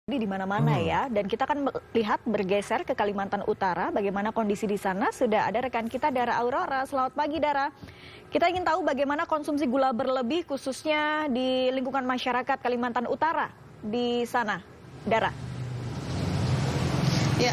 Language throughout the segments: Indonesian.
Di mana-mana ya, dan kita akan lihat bergeser ke Kalimantan Utara, bagaimana kondisi di sana. Sudah ada rekan kita Dara Aurora. Selamat pagi Dara. Kita ingin tahu bagaimana konsumsi gula berlebih khususnya di lingkungan masyarakat Kalimantan Utara di sana, Dara. Ya,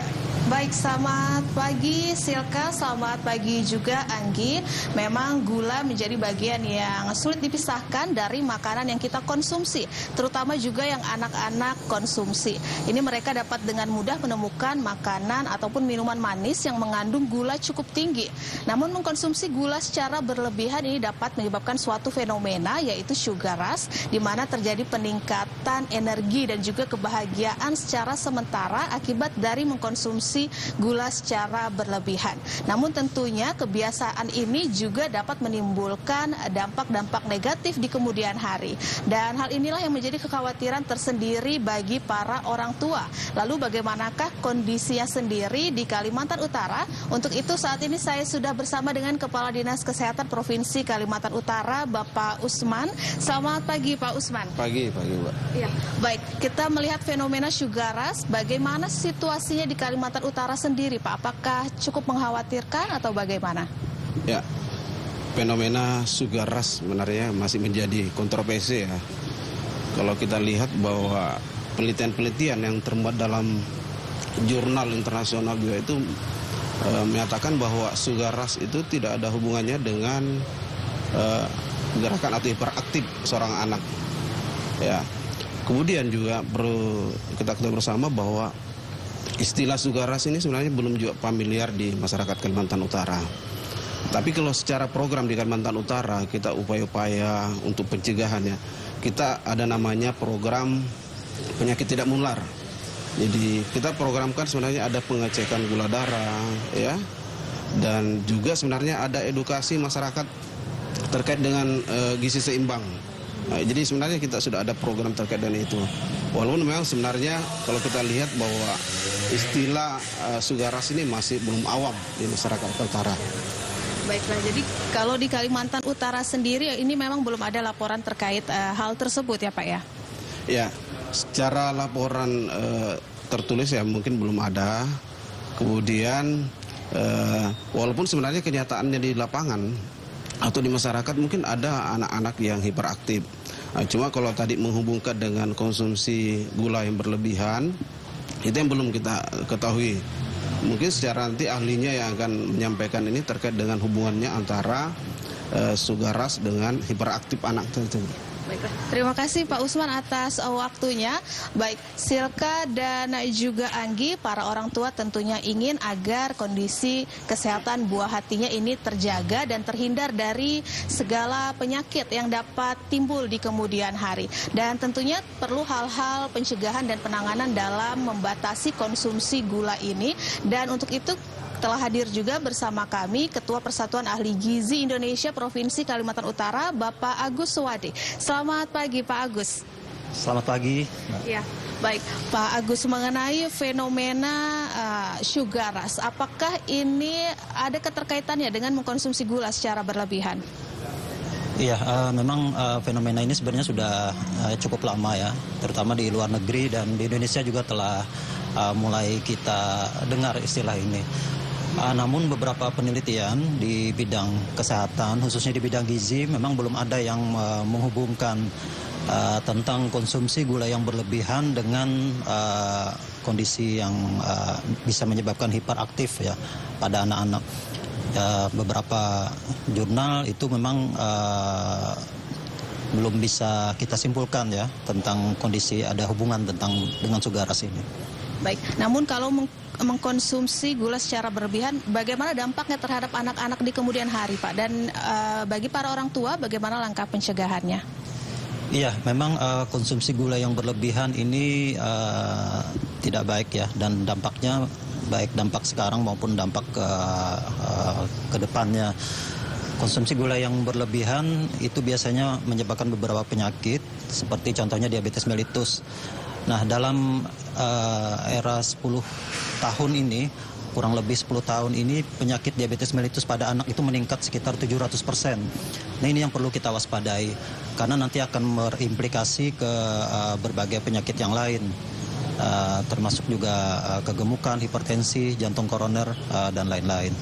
baik, selamat pagi Silka, selamat pagi juga Anggi. Memang gula menjadi bagian yang sulit dipisahkan dari makanan yang kita konsumsi, terutama juga yang anak-anak konsumsi. Ini mereka dapat dengan mudah menemukan makanan ataupun minuman manis yang mengandung gula cukup tinggi. Namun mengkonsumsi gula secara berlebihan ini dapat menyebabkan suatu fenomena, yaitu sugar rush, di mana terjadi peningkatan energi dan juga kebahagiaan secara sementara akibat dari mengkonsumsi gula secara berlebihan. Namun tentunya kebiasaan ini juga dapat menimbulkan dampak-dampak negatif di kemudian hari. Dan hal inilah yang menjadi kekhawatiran tersendiri bagi para orang tua. Lalu bagaimanakah kondisinya sendiri di Kalimantan Utara? Untuk itu saat ini saya sudah bersama dengan Kepala Dinas Kesehatan Provinsi Kalimantan Utara, Bapak Usman. Selamat pagi Pak Usman. Pagi Mbak. Ya, baik, kita melihat fenomena sugar rush. Bagaimana situasinya di Kalimantan Utara sendiri, Pak? Apakah cukup mengkhawatirkan atau bagaimana? Ya, fenomena sugar rush sebenarnya masih menjadi kontroversi ya. Kalau kita lihat bahwa penelitian-penelitian yang termuat dalam jurnal internasional juga itu menyatakan bahwa sugar rush itu tidak ada hubungannya dengan gerakan atau hiperaktif seorang anak. Ya. Kemudian juga perlu kita ketahui bersama bahwa istilah sugar rush ini sebenarnya belum juga familiar di masyarakat Kalimantan Utara. Tapi kalau secara program di Kalimantan Utara kita upaya-upaya untuk pencegahannya, kita ada namanya program penyakit tidak menular. Jadi kita programkan sebenarnya ada pengecekan gula darah, ya, dan juga sebenarnya ada edukasi masyarakat terkait dengan gizi seimbang. Nah, jadi sebenarnya kita sudah ada program terkait dengan itu. Walaupun memang sebenarnya kalau kita lihat bahwa istilah sugar rush ini masih belum awam di masyarakat utara. Baiklah, jadi kalau di Kalimantan Utara sendiri ini memang belum ada laporan terkait hal tersebut ya Pak ya? Ya, secara laporan tertulis ya mungkin belum ada. Kemudian walaupun sebenarnya kenyataannya di lapangan atau di masyarakat mungkin ada anak-anak yang hiperaktif. Nah, cuma kalau tadi menghubungkan dengan konsumsi gula yang berlebihan, itu yang belum kita ketahui. Mungkin secara nanti ahlinya yang akan menyampaikan ini terkait dengan hubungannya antara sugar rush dengan hiperaktif anak tersebut. Baiklah, terima kasih Pak Usman atas waktunya. Baik, Silka dan juga Anggi, para orang tua tentunya ingin agar kondisi kesehatan buah hatinya ini terjaga dan terhindar dari segala penyakit yang dapat timbul di kemudian hari. Dan tentunya perlu hal-hal pencegahan dan penanganan dalam membatasi konsumsi gula ini. Dan untuk itu telah hadir juga bersama kami Ketua Persatuan Ahli Gizi Indonesia Provinsi Kalimantan Utara, Bapak Agus Suwadi. Selamat pagi Pak Agus. Selamat pagi. Ya, baik Pak Agus, mengenai fenomena sugar rush, apakah ini ada keterkaitannya dengan mengkonsumsi gula secara berlebihan? Iya, memang fenomena ini sebenarnya sudah cukup lama ya, terutama di luar negeri dan di Indonesia juga telah mulai kita dengar istilah ini. Namun beberapa penelitian di bidang kesehatan, khususnya di bidang gizi, memang belum ada yang menghubungkan tentang konsumsi gula yang berlebihan dengan kondisi yang bisa menyebabkan hiperaktif ya pada anak-anak. Beberapa jurnal itu memang belum bisa kita simpulkan ya tentang kondisi ada hubungan dengan sugar rush ini. Baik, namun kalau mengkonsumsi gula secara berlebihan, bagaimana dampaknya terhadap anak-anak di kemudian hari, Pak? Dan bagi para orang tua, bagaimana langkah pencegahannya? Iya, memang konsumsi gula yang berlebihan ini tidak baik ya, dan dampaknya baik dampak sekarang maupun dampak ke depannya. Konsumsi gula yang berlebihan itu biasanya menyebabkan beberapa penyakit, seperti contohnya diabetes mellitus. Nah, dalam era 10 tahun ini, kurang lebih 10 tahun ini, penyakit diabetes mellitus pada anak itu meningkat sekitar 700%. Nah, ini yang perlu kita waspadai, karena nanti akan berimplikasi ke berbagai penyakit yang lain. termasuk juga kegemukan, hipertensi, jantung koroner, dan lain-lain.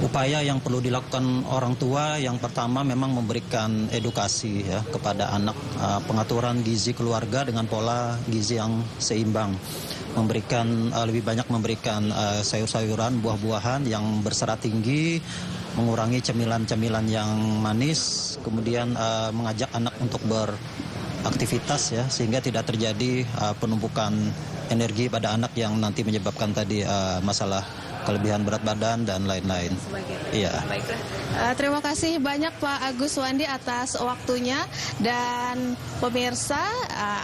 Upaya yang perlu dilakukan orang tua yang pertama memang memberikan edukasi ya kepada anak, pengaturan gizi keluarga dengan pola gizi yang seimbang, lebih banyak memberikan sayur-sayuran, buah-buahan yang berserat tinggi, mengurangi cemilan-cemilan yang manis, kemudian mengajak anak untuk beraktivitas ya sehingga tidak terjadi penumpukan energi pada anak yang nanti menyebabkan tadi masalah kelebihan berat badan dan lain-lain. Iya. Baiklah. Terima kasih banyak Pak Agus Wandi atas waktunya, dan pemirsa,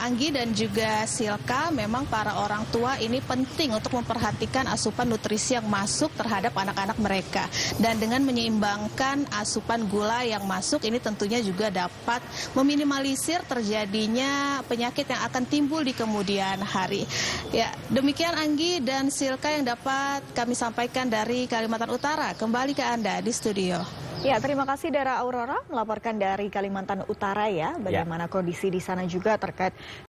Anggi dan juga Silka, memang para orang tua ini penting untuk memperhatikan asupan nutrisi yang masuk terhadap anak-anak mereka, dan dengan menyeimbangkan asupan gula yang masuk ini tentunya juga dapat meminimalisir terjadinya penyakit yang akan timbul di kemudian hari. Ya, demikian Anggi dan Silka yang dapat kami sampaikan dari Kalimantan Utara. Kembali ke Anda di studio. Ya, terima kasih Dara Aurora melaporkan dari Kalimantan Utara ya, bagaimana kondisi di sana juga terkait